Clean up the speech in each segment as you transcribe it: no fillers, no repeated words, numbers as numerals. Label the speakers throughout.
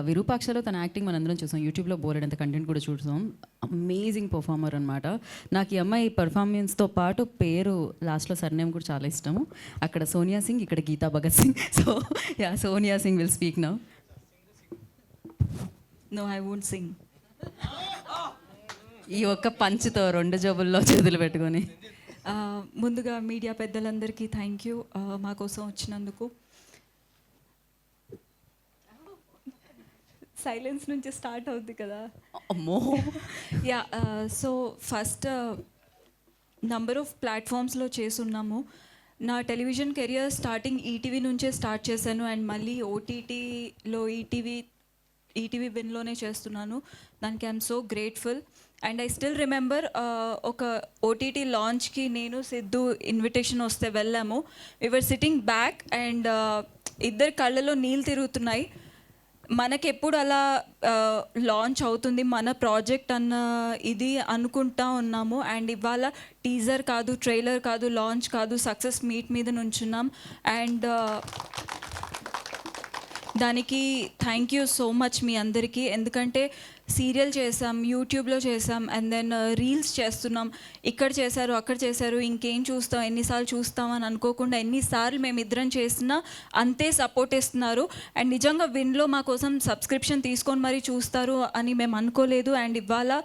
Speaker 1: విరూపాక్షలో తన యాక్టింగ్ మనందరం చూసాం, యూట్యూబ్లో బోలెడంత కంటెంట్ కూడా చూసాం. అమేజింగ్ పర్ఫార్మర్ అనమాట. నాకు ఈ అమ్మాయి పర్ఫార్మెన్స్తో పాటు పేరు లాస్ట్లో సర్నేమ్ కూడా చాలా ఇష్టము. అక్కడ సోనియా సింగ్, ఇక్కడ Geeta Bhagat Singh. So ya, Sonia Singh will speak now.
Speaker 2: No, I won't sing.
Speaker 1: ఈ ఒక్క పంచుతో 2 జేబుల్లో చేతులు పెట్టుకొని.
Speaker 2: ముందుగా మీడియా పెద్దలందరికీ థ్యాంక్ యూ మా కోసం వచ్చినందుకు. సైలెన్స్ నుంచి స్టార్ట్ అవుద్ది కదా.
Speaker 1: అమ్మో.
Speaker 2: Yeah, so first number of ప్లాట్ఫామ్స్లో చేసున్నాము. నా టెలివిజన్ కెరియర్ స్టార్టింగ్ ఈటీవీ నుంచే స్టార్ట్ చేశాను అండ్ మళ్ళీ ఓటీటీలో ఈటీవీ విన్లోనే చేస్తున్నాను. దానికి I'm so grateful. And I still remember ఒక ఓటీటీ లాంచ్కి నేను సిద్ధు ఇన్విటేషన్ వస్తే వెళ్ళాము. వీఆర్ సిట్టింగ్ బ్యాక్ అండ్ ఇద్దరు కళ్ళలో నీళ్ళు తిరుగుతున్నాయి. మనకెప్పుడు అలా లాంచ్ అవుతుంది మన ప్రాజెక్ట్ అన్న ఇది అనుకుంటా ఉన్నాము. అండ్ ఇవాళ టీజర్ కాదు, ట్రైలర్ కాదు, లాంచ్ కాదు, సక్సెస్ మీట్ మీద నుంచున్నాం. అండ్ దానికి థ్యాంక్ యూ సో మచ్ మీ అందరికీ. ఎందుకంటే సీరియల్ చేసాం, యూట్యూబ్లో చేసాం, అండ్ దెన్ రీల్స్ చేస్తున్నాం. ఇక్కడ చేశారు, అక్కడ చేశారు, ఇంకేం చూస్తాం, ఎన్నిసార్లు చూస్తాం అని అనుకోకుండా ఎన్నిసార్లు మేము ఇద్దరం చేసినా అంతే సపోర్ట్ ఇస్తున్నారు. అండ్ నిజంగా విన్లో మా కోసం సబ్స్క్రిప్షన్ తీసుకొని మరీ చూస్తారు అని మేము అనుకోలేదు. అండ్ ఇవాళ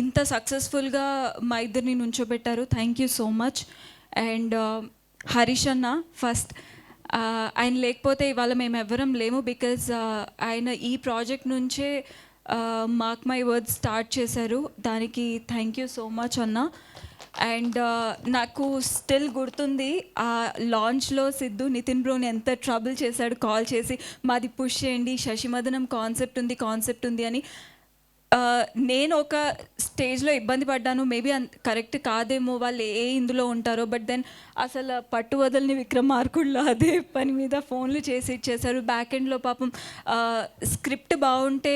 Speaker 2: ఇంత సక్సెస్ఫుల్గా మా ఇద్దరిని నుంచోబెట్టారు. Thank you so much. And Harish అన్న ఫస్ట్, ఆయన లేకపోతే ఇవాళ మేము ఎవ్వరం లేము. బికాజ్ ఆయన ఈ ప్రాజెక్ట్ నుంచే మార్క్ మై వర్డ్స్ స్టార్ట్ చేశారు. దానికి థ్యాంక్ యూ సో మచ్ అన్న. అండ్ నాకు స్టిల్ గుర్తుంది ఆ లాంచ్లో సిద్ధు నితిన్ బ్రోని ఎంత ట్రబుల్ చేశాడు కాల్ చేసి, మాది పుష్ చేయండి, శశిమదనం కాన్సెప్ట్ ఉంది అని. నేను ఒక స్టేజ్లో ఇబ్బంది పడ్డాను, మేబీ కరెక్ట్ కాదేమో, వాళ్ళు ఇందులో ఉంటారో. బట్ దెన్ అసలు పట్టు వదలని విక్రమార్కుల్లో అదే పని మీద ఫోన్లు చేసి ఇచ్చేశారు. బ్యాక్ ఎండ్లో పాపం స్క్రిప్ట్ బాగుంటే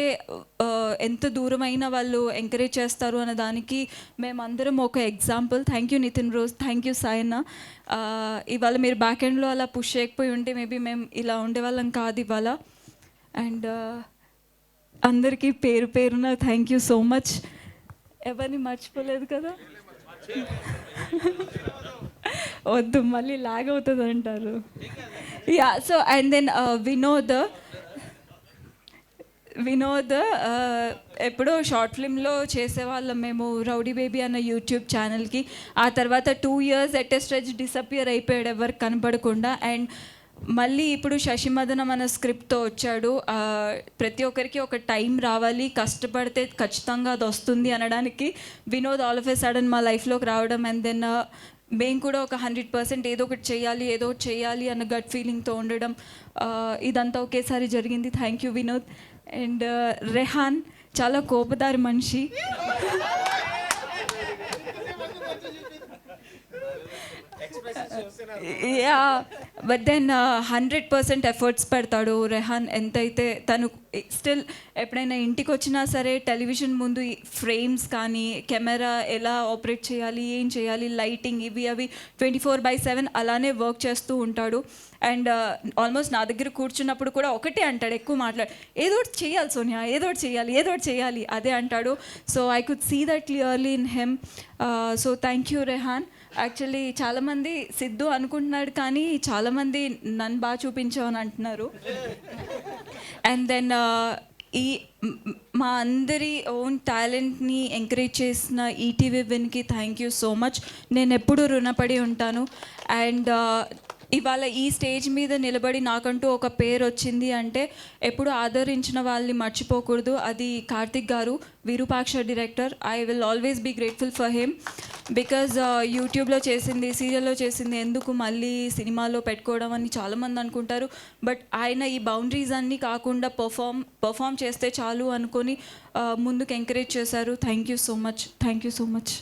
Speaker 2: ఎంత దూరమైనా వాళ్ళు ఎంకరేజ్ చేస్తారు అన్న దానికి మేమందరం ఒక example. Thank you Nitin Roj, thank you Sayanna. ఇవాళ మీరు బ్యాక్ ఎండ్లో అలా పుష్ చేయకపోయి ఉంటే మేబీ మేము ఇలా ఉండేవాళ్ళం కాదు ఇవాళ. అండ్ అందరికీ పేరు పేరున థ్యాంక్ యూ సో మచ్. ఎవరిని మర్చిపోలేదు కదా, వద్దు మళ్ళీ లాగ్ అవుతుంది అంటారు. Ya, so and then Vinod ఎప్పుడో షార్ట్ ఫిల్మ్లో చేసేవాళ్ళం మేము, రౌడీ బేబీ అన్న యూట్యూబ్ ఛానల్కి. ఆ తర్వాత 2 years ఎట్ స్ట్రెచ్ డిసపియర్ అయిపోయాడు ఎవరికి కనపడకుండా. అండ్ మళ్ళీ ఇప్పుడు శశిమదనం అన్న స్క్రిప్ట్తో వచ్చాడు. ప్రతి ఒక్కరికి ఒక టైం రావాలి, కష్టపడితే ఖచ్చితంగా అది వస్తుంది అనడానికి Vinod all of a sudden మా లైఫ్లోకి రావడం. అండ్ దెన్ మేము కూడా ఒక 100% ఏదో ఒకటి చేయాలి అన్న గట్ ఫీలింగ్తో ఉండడం, ఇదంతా ఒకేసారి జరిగింది. Thank you Vinod. And Rehan చాలా కోపదారి మనిషి. యా, బట్ దెన్ 100% ఎఫర్ట్స్ పెడతాడు రెహాన్. ఎంతైతే తను స్టిల్ ఎప్పుడైనా ఇంటికి వచ్చినా సరే టెలివిజన్ ముందు ఫ్రేమ్స్ కానీ, కెమెరా ఎలా ఆపరేట్ చేయాలి, ఏం చేయాలి, లైటింగ్ ఇవి అవి 24/7 అలానే వర్క్ చేస్తూ ఉంటాడు. అండ్ ఆల్మోస్ట్ నా దగ్గర కూర్చున్నప్పుడు కూడా ఒకటే అంటాడు, ఎక్కువ మాట్లాడు, ఏదో ఒకటి చేయాలి సోనియా, ఏదో ఒకటి చేయాలి అదే అంటాడు. So I could see that clearly in him. So thank you Rehan. Actually చాలామంది సిద్ధు అనుకుంటున్నాడు కానీ చాలామంది నన్ను బాగా చూపించావు అని అంటున్నారు. అండ్ దెన్ ఈ మా అందరి ఓన్ టాలెంట్ని ఎంకరేజ్ చేసిన ఈటీవీ విన్కి థ్యాంక్ యూ సో మచ్. నేను ఎప్పుడూ రుణపడి ఉంటాను. అండ్ ఇవాళ ఈ స్టేజ్ మీద నిలబడి నాకంటూ ఒక పేరు వచ్చింది అంటే ఎప్పుడు ఆదరించిన వాళ్ళని మర్చిపోకూడదు. అది Karthik garu, Virupaksha director. I will always be grateful for him. Because యూట్యూబ్లో చేసింది, సీరియల్లో చేసింది ఎందుకు మళ్ళీ సినిమాలో పెట్టుకోవడం అని చాలామంది అనుకుంటారు. బట్ ఆయన ఈ బౌండరీస్ అన్నీ కాకుండా పర్ఫామ్ చేస్తే చాలు అనుకొని ముందుకు ఎంకరేజ్ చేశారు. Thank you so much.